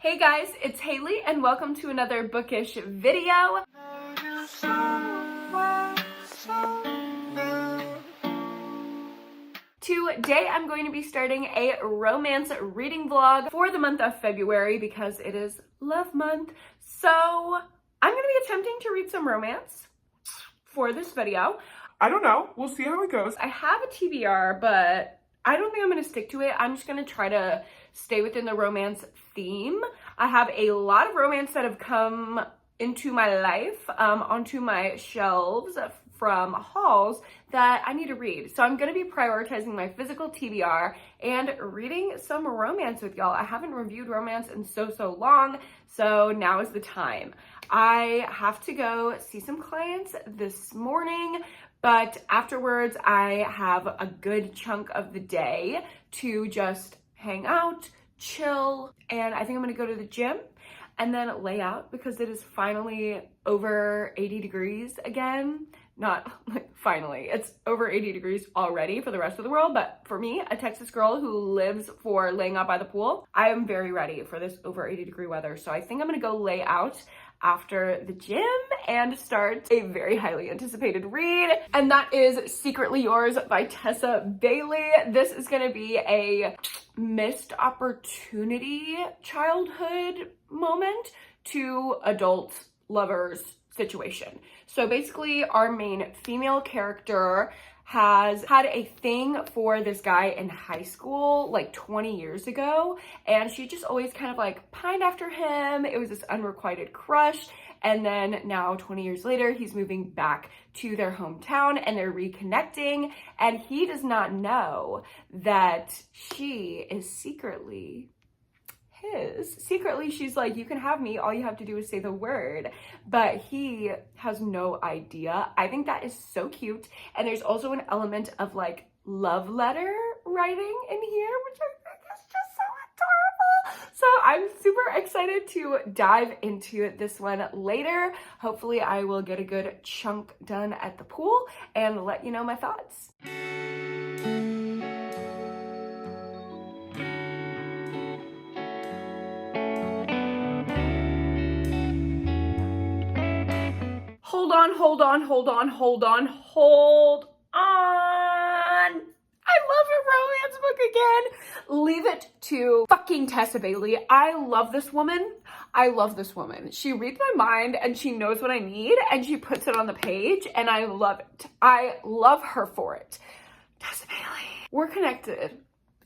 Hey guys, it's Haley and welcome to another bookish video. Today I'm going to be starting a romance reading vlog for the month of February because it is love month. So I'm going to be attempting to read some romance for this video. I don't know. We'll see how it goes. I have a TBR, but I don't think I'm going to stick to it. I'm just going to try to stay within the romance theme. I have a lot of romance that have come into my life, onto my shelves from hauls that I need to read. So I'm going to be prioritizing my physical TBR and reading some romance with y'all. I haven't reviewed romance in so long, so now is the time. I have to go see some clients this morning, but afterwards I have a good chunk of the day to just hang out, chill, and I think I'm gonna go to the gym and then lay out because it is finally over 80 degrees again. Not like finally, it's over 80 degrees already for the rest of the world, but for me, a Texas girl who lives for laying out by the pool, I am very ready for this over 80 degree weather. So I think I'm gonna go lay out after the gym and start a very highly anticipated read, and that is Secretly Yours by Tessa Bailey. This is gonna be a missed opportunity childhood moment to adult lovers situation. So basically our main female character has had a thing for this guy in high school like 20 years ago, and she just always kind of like pined after him. It was this unrequited crush, and then now 20 years later he's moving back to their hometown and they're reconnecting, and he does not know that she is secretly his. Secretly, she's like, you can have me, all you have to do is say the word, but he has no idea. I think that is so cute, and there's also an element of like love letter writing in here, which I think is just so adorable. So I'm super excited to dive into this one later. Hopefully I will get a good chunk done at the pool and let you know my thoughts. Hold on. I love a romance book again. Leave it to fucking Tessa Bailey. I love this woman. She reads my mind and she knows what I need and she puts it on the page, and I love it. I love her for it. Tessa Bailey. We're connected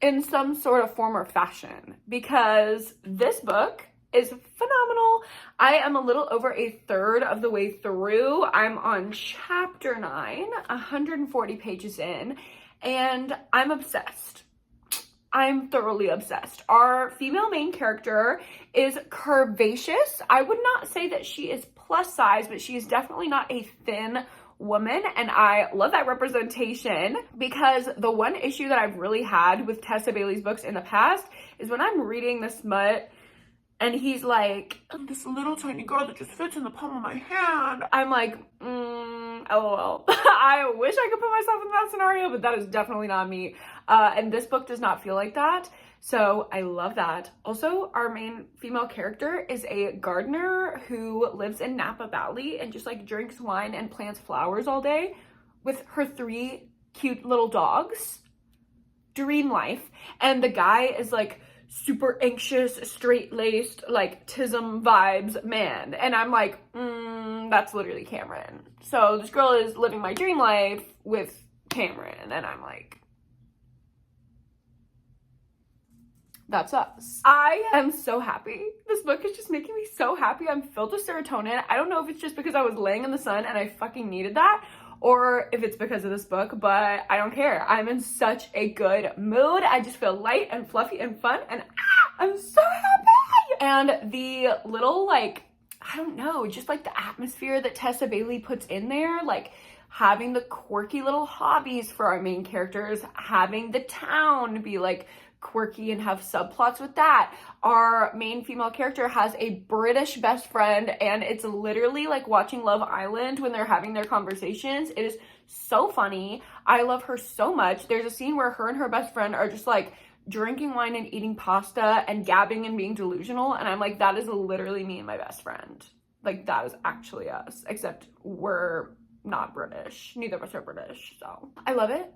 in some sort of form or fashion because this book is phenomenal. I am a little over a third of the way through. I'm on chapter 9, 140 pages in, and I'm obsessed. I'm thoroughly obsessed. Our female main character is curvaceous. I would not say that she is plus size, but she is definitely not a thin woman, and I love that representation because the one issue that I've really had with Tessa Bailey's books in the past is when I'm reading the smut and he's like, I'm this little tiny girl that just fits in the palm of my hand. I'm like, LOL. I wish I could put myself in that scenario, but that is definitely not me. And this book does not feel like that. So I love that. Also, our main female character is a gardener who lives in Napa Valley and just like drinks wine and plants flowers all day with her 3 cute little dogs. Dream life. And the guy is like super anxious, straight-laced, like tism vibes man. And I'm like, that's literally Cameron. So this girl is living my dream life with Cameron, and I'm like, that's us. I am so happy. This book is just making me so happy. I'm filled with serotonin. I don't know if it's just because I was laying in the sun and I fucking needed that, or if it's because of this book, but I don't care. I'm in such a good mood. I just feel light and fluffy and fun, and I'm so happy. And the little, like, I don't know, just like the atmosphere that Tessa Bailey puts in there, like having the quirky little hobbies for our main characters, having the town be like quirky and have subplots with that. Our main female character has a British best friend, and it's literally like watching Love Island when they're having their conversations. It is so funny. I love her so much. There's a scene where her and her best friend are just like drinking wine and eating pasta and gabbing and being delusional. And I'm like, that is literally me and my best friend. Like, that is actually us, except we're not British. Neither of us are British, so I love it.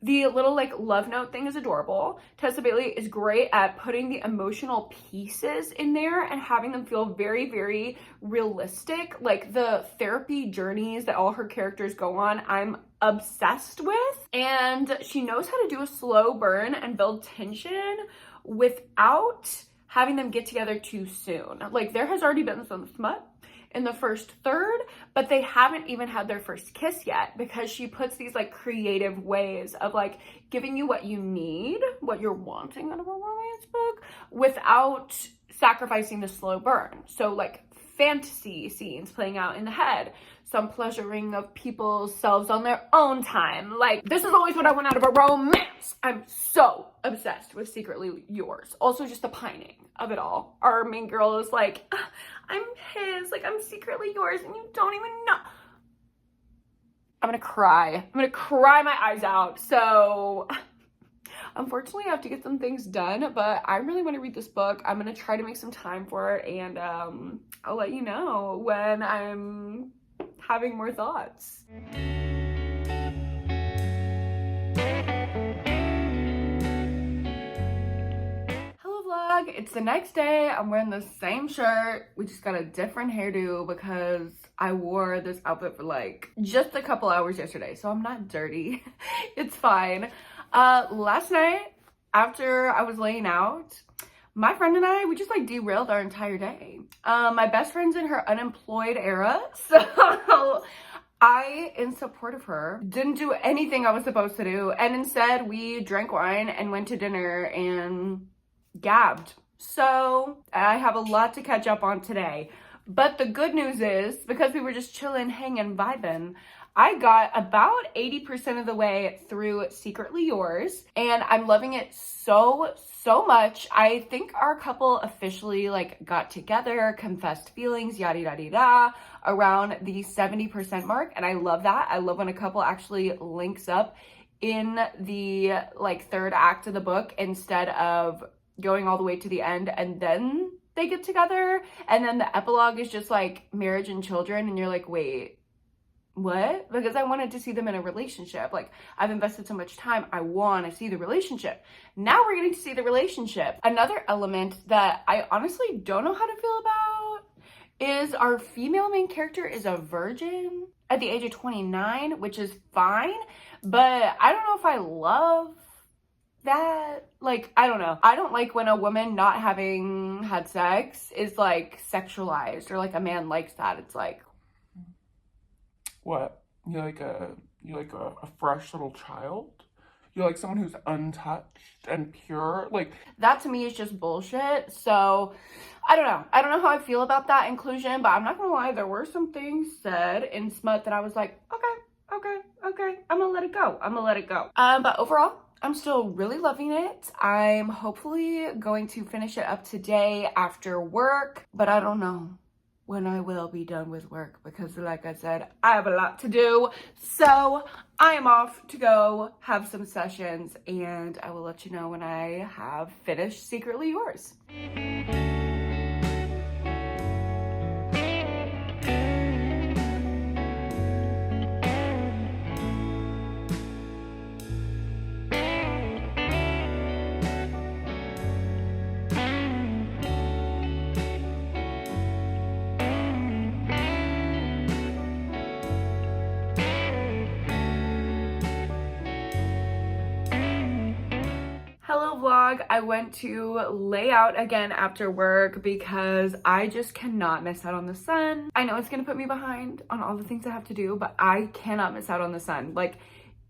The little like love note thing is adorable. Tessa Bailey is great at putting the emotional pieces in there and having them feel very, very realistic. Like the therapy journeys that all her characters go on, I'm obsessed with. And she knows how to do a slow burn and build tension without having them get together too soon. Like there has already been some smut in the first third, but they haven't even had their first kiss yet because she puts these like creative ways of like giving you what you need, what you're wanting out of a romance book without sacrificing the slow burn. So like fantasy scenes playing out in the head, some pleasuring of people's selves on their own time. Like, this is always what I want out of a romance. I'm so obsessed with Secretly Yours. Also just the pining of it all. Our main girl is like, I'm his, like I'm secretly yours and you don't even know. I'm gonna cry. I'm gonna cry my eyes out. So unfortunately I have to get some things done, but I really want to read this book. I'm gonna try to make some time for it, and I'll let you know when I'm having more thoughts. It's the next day. I'm wearing the same shirt. We just got a different hairdo because I wore this outfit for like just a couple hours yesterday, so I'm not dirty. It's fine. Last night after I was laying out, my friend and I, we just like derailed our entire day. My best friend's in her unemployed era, so I, in support of her, didn't do anything I was supposed to do, and instead we drank wine and went to dinner and gabbed. So I have a lot to catch up on today, but the good news is because we were just chilling, hanging, vibing, I got about 80% of the way through Secretly Yours, and I'm loving it so much. I think our couple officially like got together, confessed feelings, yada yada yada, around the 70% mark, and I love that. I love when a couple actually links up in the like third act of the book instead of going all the way to the end and then they get together, and then the epilogue is just like marriage and children, and you're like, wait, what? Because I wanted to see them in a relationship. Like, I've invested so much time, I want to see the relationship. Now we're getting to see the relationship. Another element that I honestly don't know how to feel about is our female main character is a virgin at the age of 29, which is fine, but I don't know if I love that. Like, I don't know. I don't like when a woman not having had sex is like sexualized, or like a man likes that. It's like, What? You like a fresh little child? You like someone who's untouched and pure? Like, that to me is just bullshit. So I don't know. I don't know how I feel about that inclusion, but I'm not gonna lie, there were some things said in smut that I was like, okay, I'm gonna let it go. But overall, I'm still really loving it. I'm hopefully going to finish it up today after work, but I don't know when I will be done with work because, like I said, I have a lot to do. So I am off to go have some sessions, and I will let you know when I have finished Secretly Yours. Hello vlog. I went to lay out again after work because I just cannot miss out on the sun. I know it's gonna put me behind on all the things I have to do, but I cannot miss out on the sun. Like,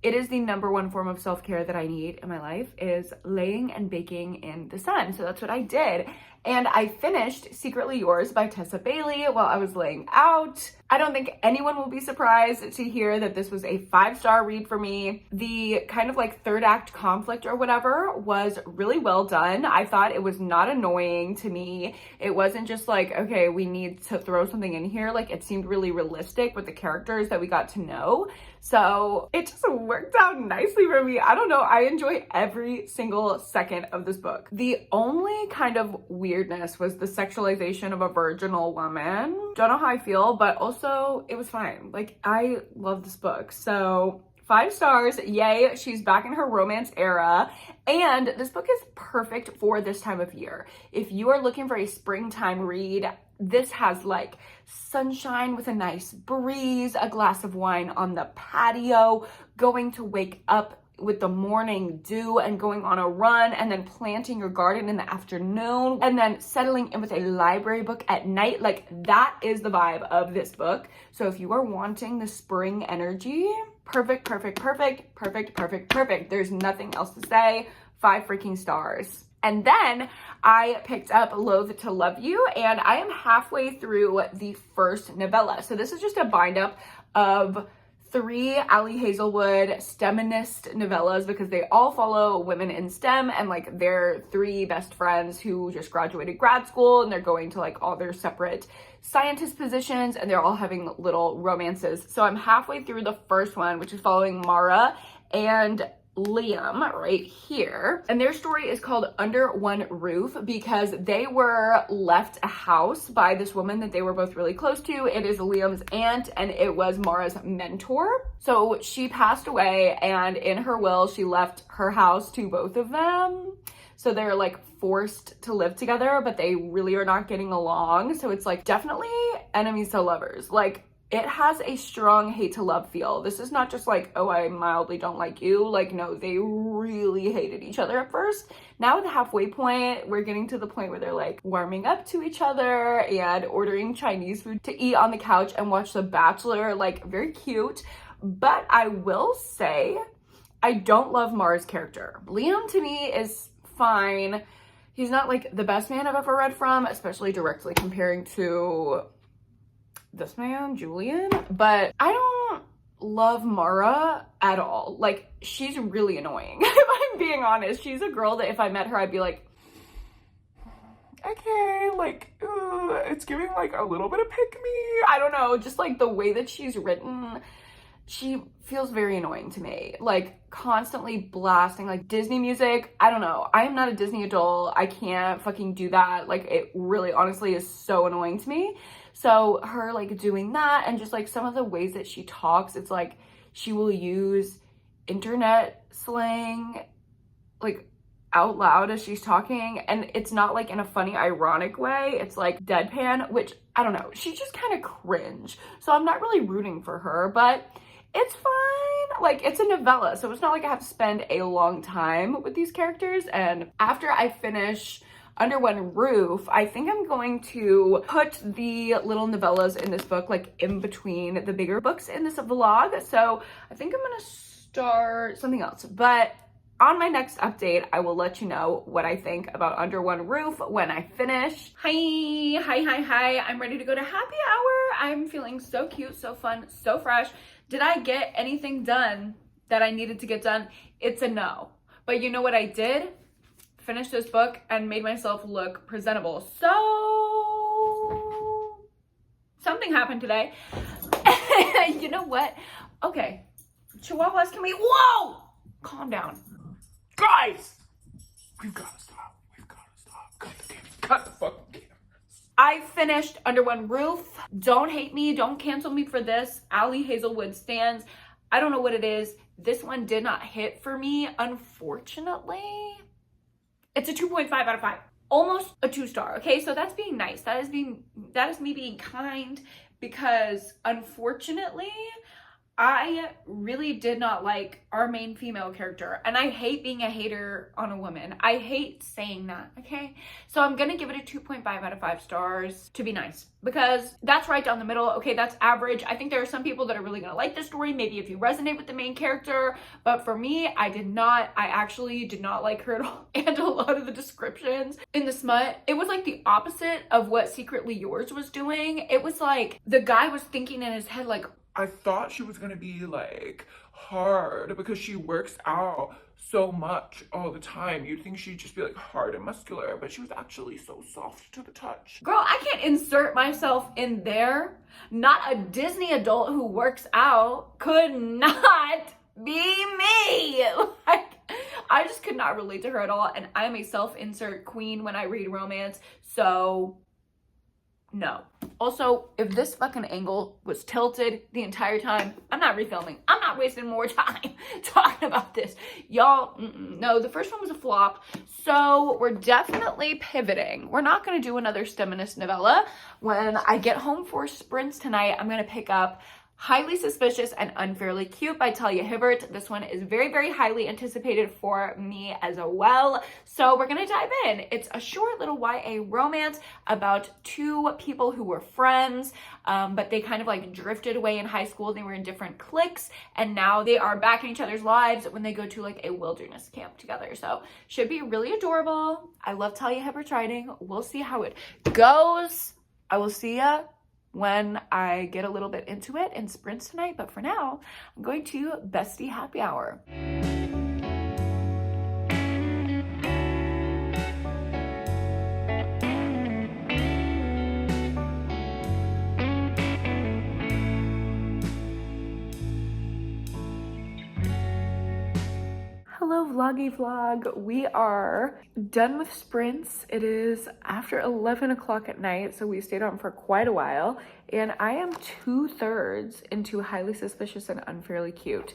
it is the #1 form of self-care that I need in my life, is laying and baking in the sun. So that's what I did. And I finished Secretly Yours by Tessa Bailey while I was laying out. I don't think anyone will be surprised to hear that this was a 5-star read for me. The kind of like third act conflict or whatever was really well done. I thought it was not annoying to me. It wasn't just like, okay, we need to throw something in here. Like, it seemed really realistic with the characters that we got to know. So it just worked out nicely for me. I don't know. I enjoy every single second of this book. The only kind of weirdness was the sexualization of a virginal woman. Don't know how I feel, but also it was fine. Like, I love this book. So 5 stars, yay, she's back in her romance era. And this book is perfect for this time of year. If you are looking for a springtime read, this has like sunshine with a nice breeze, a glass of wine on the patio, going to wake up with the morning dew and going on a run, and then planting your garden in the afternoon, and then settling in with a library book at night. Like, that is the vibe of this book. So if you are wanting the spring energy, perfect, perfect, perfect, perfect, perfect, perfect. There's nothing else to say. 5 freaking stars. And then I picked up Loathe to Love You, and I am halfway through the first novella. So this is just a bind up of 3 Ali Hazelwood STEMinist novellas, because they all follow women in STEM and like their 3 best friends who just graduated grad school, and they're going to like all their separate scientist positions, and they're all having little romances. So I'm halfway through the first one, which is following Mara and Liam right here, and their story is called Under One Roof because they were left a house by this woman that they were both really close to. It is Liam's aunt, and it was Mara's mentor. So she passed away, and in her will she left her house to both of them. So they're like forced to live together, but they really are not getting along. So it's like definitely enemies to lovers. Like, it has a strong hate to love feel. This is not just like, oh, I mildly don't like you. Like, no, they really hated each other at first. Now at the halfway point, we're getting to the point where they're like warming up to each other and ordering Chinese food to eat on the couch and watch The Bachelor. Like, very cute. But I will say, I don't love Mara's character. Liam to me is fine. He's not like the best man I've ever read from, especially directly comparing to this man, Julian, but I don't love Mara at all. Like, she's really annoying. If I'm being honest, she's a girl that if I met her, I'd be like, okay, like, it's giving like a little bit of pick me. I don't know, just like the way that she's written, she feels very annoying to me. Like, constantly blasting like Disney music. I don't know. I am not a Disney adult. I can't fucking do that. Like, it really honestly is so annoying to me. So her like doing that, and just like some of the ways that she talks, it's like she will use internet slang like out loud as she's talking, and it's not like in a funny ironic way. It's like deadpan, which I don't know, she's just kind of cringe. So I'm not really rooting for her, but it's fine. Like, it's a novella, so it's not like I have to spend a long time with these characters. And after I finish Under One Roof, I think I'm going to put the little novellas in this book like in between the bigger books in this vlog. So I think I'm gonna start something else, but on my next update, I will let you know what I think about Under One Roof when I finish. Hi, I'm ready to go to happy hour. I'm feeling so cute, so fun, so fresh. Did I get anything done that I needed to get done? It's a no. But you know what I did? Finished this book and made myself look presentable. So something happened today. You know what? Okay, Chihuahuas, can we, whoa, calm down. Guys, we've got to stop. Cut the game. Cut the fucking game. I finished Under One Roof. Don't hate me. Don't cancel me for this. Ali Hazelwood stands. I don't know what it is. This one did not hit for me, unfortunately. It's a 2.5 out of 5. Almost a 2-star. Okay, so that's being nice. That is me being kind, because unfortunately, I really did not like our main female character, and I hate being a hater on a woman. I hate saying that, okay? So I'm gonna give it a 2.5 out of 5 stars to be nice, because that's right down the middle. Okay, that's average. I think there are some people that are really gonna like this story, maybe if you resonate with the main character, but for me, I did not. I actually did not like her at all. And a lot of the descriptions in the smut, it was like the opposite of what Secretly Yours was doing. It was like the guy was thinking in his head like, I thought she was gonna be like hard because she works out so much all the time. You'd think she'd just be like hard and muscular, but she was actually so soft to the touch. girl, I can't insert myself in there. Not a Disney adult who works out could not be me. Like, I just could not relate to her at all. And I'm a self-insert queen when I read romance. So no. Also, if this fucking angle was tilted the entire time, I'm not refilming. I'm not wasting more time talking about this. Y'all, no, the first one was a flop. So we're definitely pivoting. We're not going to do another STEMinist novella. When I get home for sprints tonight, I'm going to pick up Highly Suspicious and Unfairly Cute by Talia Hibbert. This one is very, very highly anticipated for me as well. So we're gonna dive in. It's a short little YA romance about two people who were friends, but they kind of like drifted away in high school. They were in different cliques, and now they are back in each other's lives when they go to like a wilderness camp together. So should be really adorable. I love Talia Hibbert's writing. We'll see how it goes. I will see ya when I get a little bit into it in sprints tonight, but for now, I'm going to Bestie Happy Hour. Hello vloggy vlog. We are done with sprints. It is after 11 o'clock at night, so we stayed on for quite a while, and I am 2/3 into Highly Suspicious and Unfairly Cute.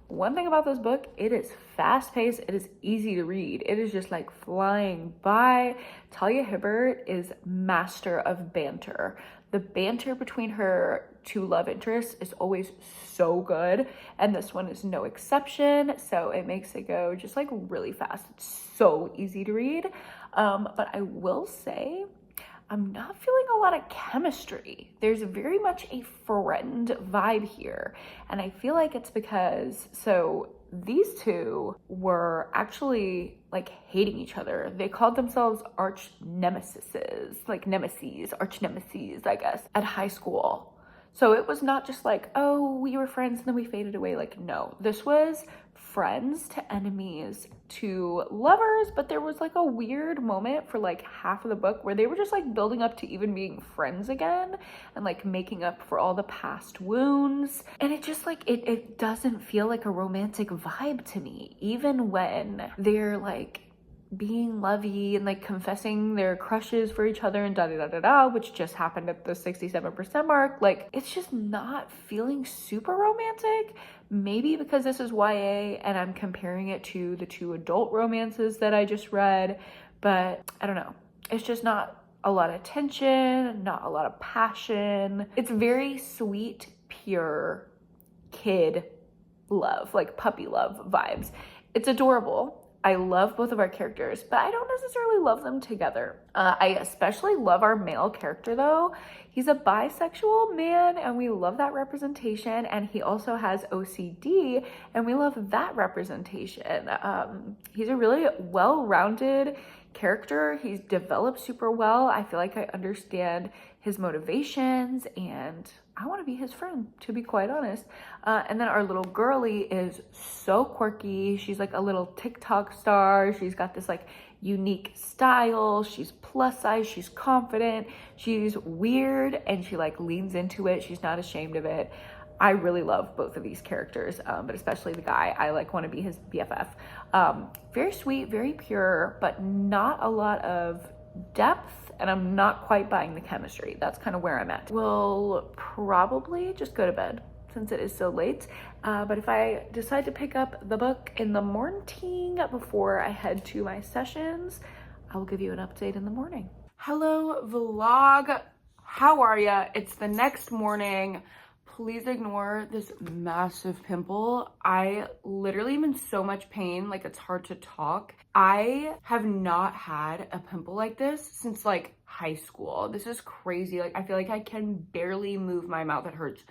One thing about this book, it is fast-paced, it is easy to read, it is just like flying by. Talia Hibbert is master of banter. The banter between her two love interests is always so good, and this one is no exception, so it makes it go just like really fast. It's so easy to read, but I will say I'm not feeling a lot of chemistry. There's very much a friend vibe here, and I feel like it's because, so these two were actually like hating each other. They called themselves arch nemesis, like nemesis, arch nemesis, I guess, at high school. So it was not just like, oh, we were friends and then we faded away. Like, no, this was friends to enemies to lovers, but there was like a weird moment for like half of the book where they were just like building up to even being friends again and like making up for all the past wounds. And it just like, it doesn't feel like a romantic vibe to me, even when they're like being lovey and like confessing their crushes for each other and da-da-da-da-da, which just happened at the 67% mark. Like, it's just not feeling super romantic. Maybe because this is YA and I'm comparing it to the two adult romances that I just read, but I don't know. It's just not a lot of tension, not a lot of passion. It's very sweet, pure kid love, like puppy love vibes. It's adorable. I love both of our characters, but I don't necessarily love them together. I especially love our male character though. He's a bisexual man and we love that representation, and he also has OCD and we love that representation. He's a really well-rounded character. He's developed super well. I feel like I understand his motivations and I want to be his friend, to be quite honest. And then our little girly is so quirky. She's like a little TikTok star. She's got this like unique style. She's plus size. She's confident. She's weird and she like leans into it. She's not ashamed of it. I really love both of these characters, but especially the guy. I like want to be his BFF. Very sweet, very pure, but not a lot of depth, and I'm not quite buying the chemistry. That's kind of where I'm at. We'll probably just go to bed since it is so late, but if I decide to pick up the book in the morning before I head to my sessions, I will give you an update in the morning. Hello vlog, how are ya? It's the next morning. please ignore this massive pimple. I literally am in so much pain, like it's hard to talk. I have not had a pimple like this since like high school. This is crazy. Like I feel like I can barely move my mouth. It hurts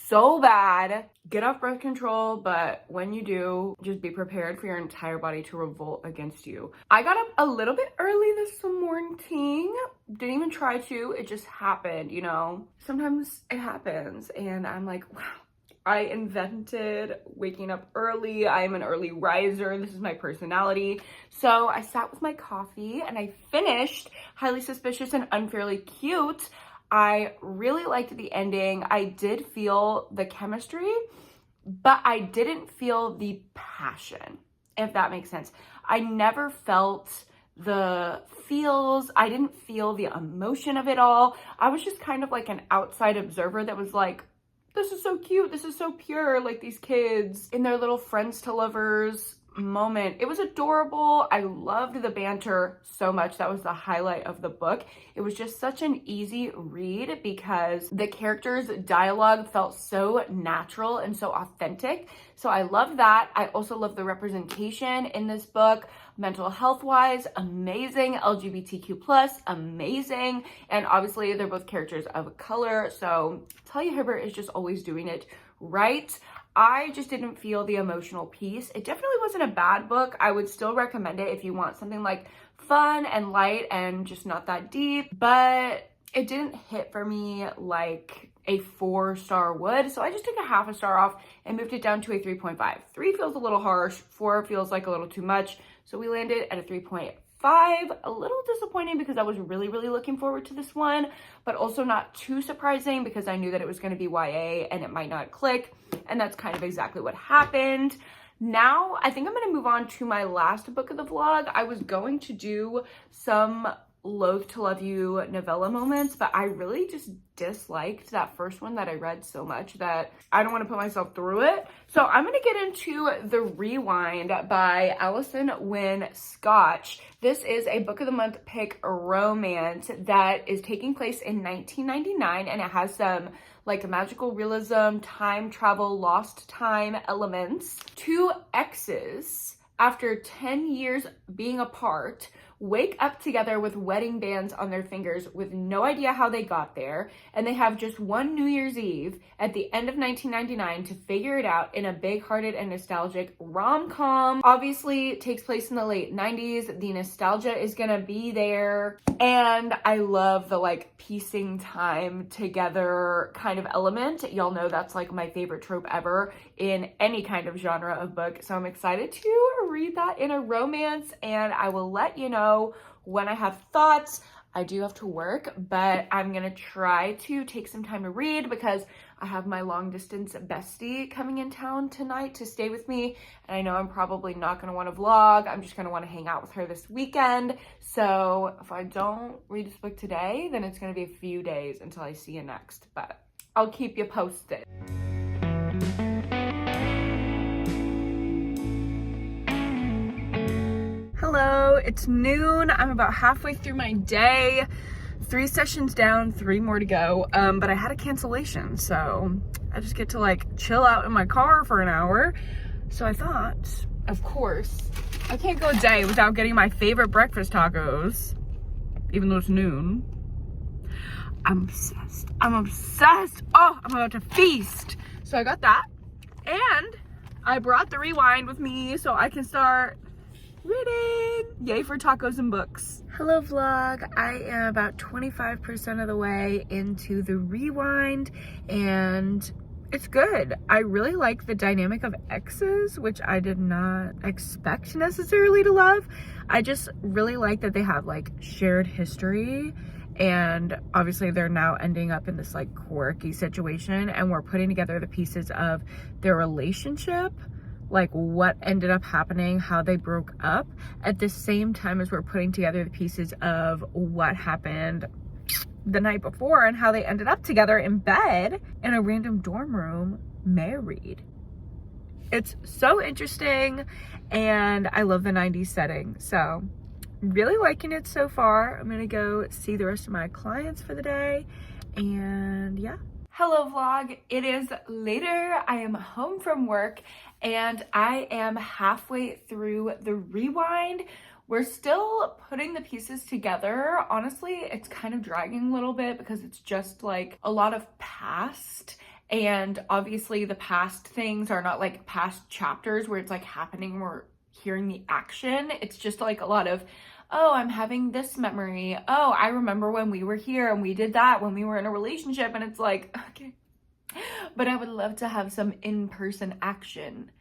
so bad. Get off birth control, but when you do, just be prepared for your entire body to revolt against you. I got up a little bit early this morning. Didn't even try to, it just happened, you know? Sometimes it happens and I'm like, wow, I invented waking up early. I am an early riser. This is my personality. So I sat with my coffee and I finished Highly Suspicious and Unfairly Cute. I really liked the ending. I did feel the chemistry, but I didn't feel the passion, if that makes sense. I never felt the feels. I didn't feel the emotion of it all. I was just kind of like an outside observer that was like, this is so cute. This is so pure. Like these kids in their little friends to lovers moment. It was adorable. I loved the banter so much. That was the highlight of the book. It was just such an easy read because the characters' dialogue felt so natural and so authentic. So I loved that. I also love the representation in this book. Mental health wise, amazing. LGBTQ plus, amazing. And obviously they're both characters of color. So Talia Hibbert is just always doing it right. I just didn't feel the emotional piece. It definitely wasn't a bad book. I would still recommend it if you want something like fun and light and just not that deep, but it didn't hit for me like a 4-star would. So I just took a half a star off and moved it down to a 3.5. 3 feels a little harsh, 4 feels like a little too much. So we landed at a 3.5. A little disappointing because I was really looking forward to this one, but also not too surprising because I knew that it was going to be YA and it might not click, and that's kind of exactly what happened. Now I think I'm going to move on to my last book of the vlog. I was going to do some Loathe to Love You novella moments, but I really just disliked that first one that I read so much that I don't want to put myself through it. So I'm going to get into The Rewind by Allison Wynne Scotch. This is a book of the month pick romance that is taking place in 1999, and it has some like magical realism, time travel, lost time elements. Two exes, after 10 years being apart, wake up together with wedding bands on their fingers with no idea how they got there, and they have just one New Year's Eve at the end of 1999 to figure it out in a big-hearted and nostalgic rom-com. Obviously, it takes place in the late 90s. The nostalgia is gonna be there, and I love the like piecing time together kind of element. Y'all know that's like my favorite trope ever in any kind of genre of book, so I'm excited to read that in a romance, and I will let you know when I have thoughts. I do have to work, but I'm gonna try to take some time to read because I have my long distance bestie coming in town tonight to stay with me, and I know I'm probably not gonna want to vlog. I'm just gonna want to hang out with her this weekend. So if I don't read this book today, then it's gonna be a few days until I see you next, but I'll keep you posted. Hello, it's noon. I'm about halfway through my day. 3 sessions down, 3 more to go. But I had a cancellation, so I just get to like chill out in my car for an hour. So I thought, of course, I can't go a day without getting my favorite breakfast tacos, even though it's noon. I'm obsessed. I'm obsessed. Oh, I'm about to feast. So I got that. And I brought The Rewind with me so I can start reading. Yay for tacos and books. Hello vlog. I am about 25% of the way into The Rewind, and it's good. I really like the dynamic of exes, which I did not expect necessarily to love. I just really like that they have like shared history, and obviously they're now ending up in this like quirky situation, and we're putting together the pieces of their relationship, like what ended up happening, how they broke up, at the same time as we're putting together the pieces of what happened the night before and how they ended up together in bed in a random dorm room, married. It's so interesting, and I love the 90s setting, so really liking it so far. I'm gonna go see the rest of my clients for the day, and yeah. Hello vlog, it is later. I am home from work and I am halfway through the rewind. We're still putting the pieces together. Honestly, it's kind of dragging a little bit because it's just like a lot of past, and obviously the past things are not like past chapters where it's like happening, we're hearing the action. It's just like a lot of, oh, I'm having this memory. Oh, I remember when we were here and we did that when we were in a relationship. And it's like, okay. But I would love to have some in-person action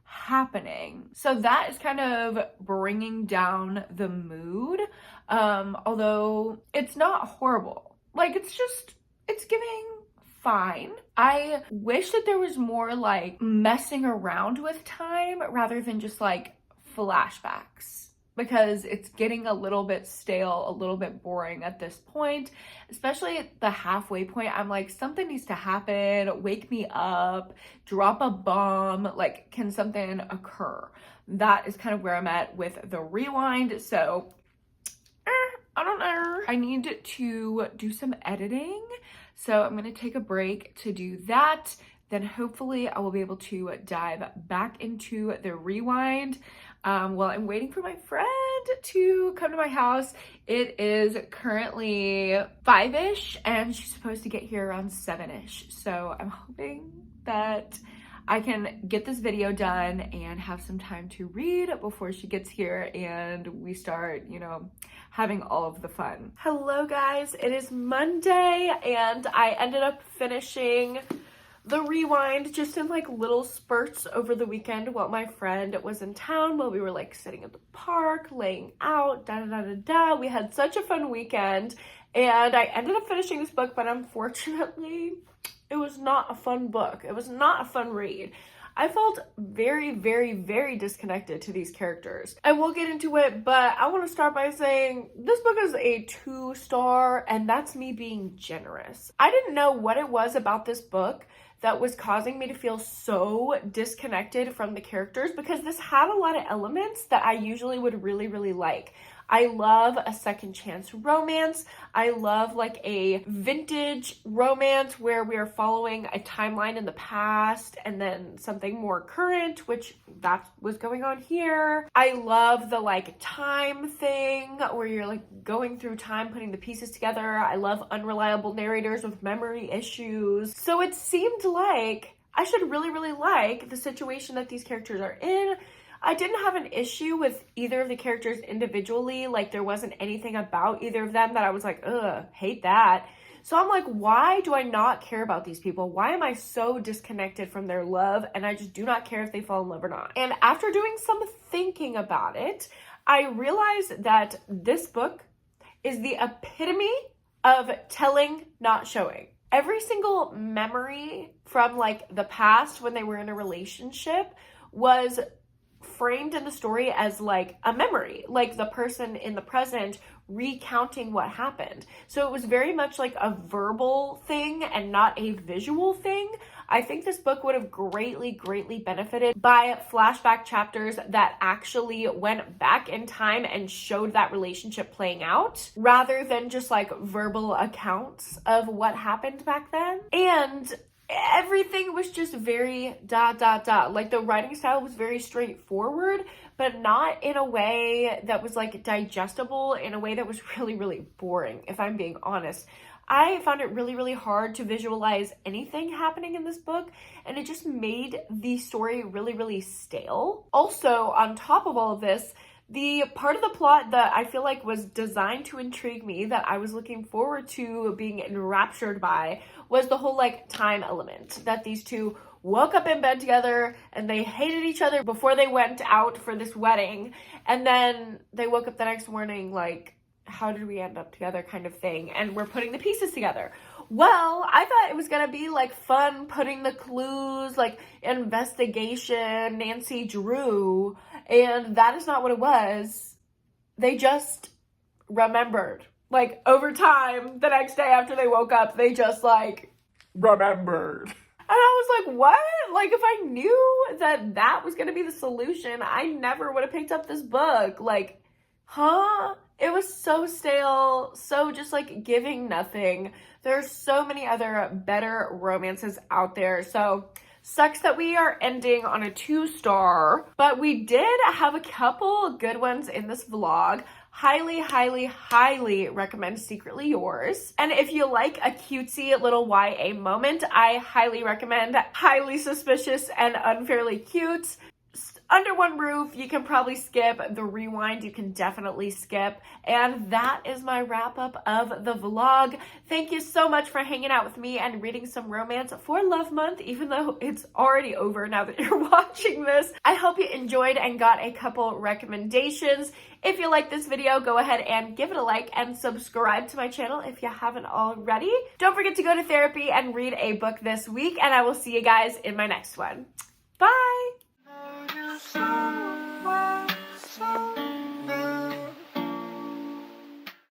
happening. So that is kind of bringing down the mood. Although it's not horrible. Like, it's giving fine. I wish that there was more like messing around with time rather than just like flashbacks, because it's getting a little bit stale, a little bit boring at this point, especially at the halfway point. I'm like, something needs to happen, wake me up, drop a bomb, like, can something occur? That is kind of where I'm at with the rewind. So I don't know. I need to do some editing, so I'm gonna take a break to do that. Then hopefully I will be able to dive back into the rewind while I'm waiting for my friend to come to my house. It is currently 5-ish and she's supposed to get here around 7-ish. So I'm hoping that I can get this video done and have some time to read before she gets here and we start, you know, having all of the fun. Hello guys, it is Monday and I ended up finishing the rewind just in like little spurts over the weekend while my friend was in town, while we were like sitting at the park, laying out, We had such a fun weekend and I ended up finishing this book, but unfortunately it was not a fun book. It was not a fun read. I felt very, very, very disconnected to these characters. And we'll get into it, but I want to start by saying this book is a 2-star, and that's me being generous. I didn't know what it was about this book that was causing me to feel so disconnected from the characters, because this had a lot of elements that I usually would really, really like. I love a second chance romance. I love like a vintage romance where we are following a timeline in the past and then something more current, which that was going on here. I love the like time thing where you're like going through time, putting the pieces together. I love unreliable narrators with memory issues. So it seemed like I should really, really like the situation that these characters are in. I didn't have an issue with either of the characters individually. Like, there wasn't anything about either of them that I was like, ugh, hate that. So I'm like, why do I not care about these people? Why am I so disconnected from their love? And I just do not care if they fall in love or not. And after doing some thinking about it, I realized that this book is the epitome of telling, not showing. Every single memory from like the past when they were in a relationship was framed in the story as like a memory, like the person in the present recounting what happened. So it was very much like a verbal thing and not a visual thing. I think this book would have greatly, greatly benefited by flashback chapters that actually went back in time and showed that relationship playing out, rather than just like verbal accounts of what happened back then. And everything was just very ... Like, the writing style was very straightforward, but not in a way that was like digestible, in a way that was really, really boring, if I'm being honest. I found it really, really hard to visualize anything happening in this book, and it just made the story really, really stale. Also, on top of all of this, the part of the plot that I feel like was designed to intrigue me, that I was looking forward to being enraptured by, was the whole like time element, that these two woke up in bed together and they hated each other before they went out for this wedding, and then they woke up the next morning like, how did we end up together, kind of thing, and we're putting the pieces together. Well, I thought it was gonna be like fun, putting the clues, like investigation, Nancy Drew, and that is not what it was. They just remembered. Like, over time, the next day after they woke up, they just like Remembered. And I was like, what? Like, if I knew that that was gonna be the solution, I never would have picked up this book. Like, huh? It was so stale, so just like giving nothing. There's so many other better romances out there. So sucks that we are ending on a 2-star, but we did have a couple good ones in this vlog. Highly, highly, highly recommend Secretly Yours. And if you like a cutesy little YA moment, I highly recommend Highly Suspicious and Unfairly Cute. Under One Roof, you can probably skip. The Rewind, you can definitely skip. And that is my wrap up of the vlog. Thank you so much for hanging out with me and reading some romance for Love Month, even though it's already over now that you're watching this. I hope you enjoyed and got a couple recommendations. If you like this video, go ahead and give it a like and subscribe to my channel if you haven't already. Don't forget to go to therapy and read a book this week, and I will see you guys in my next one. Bye! So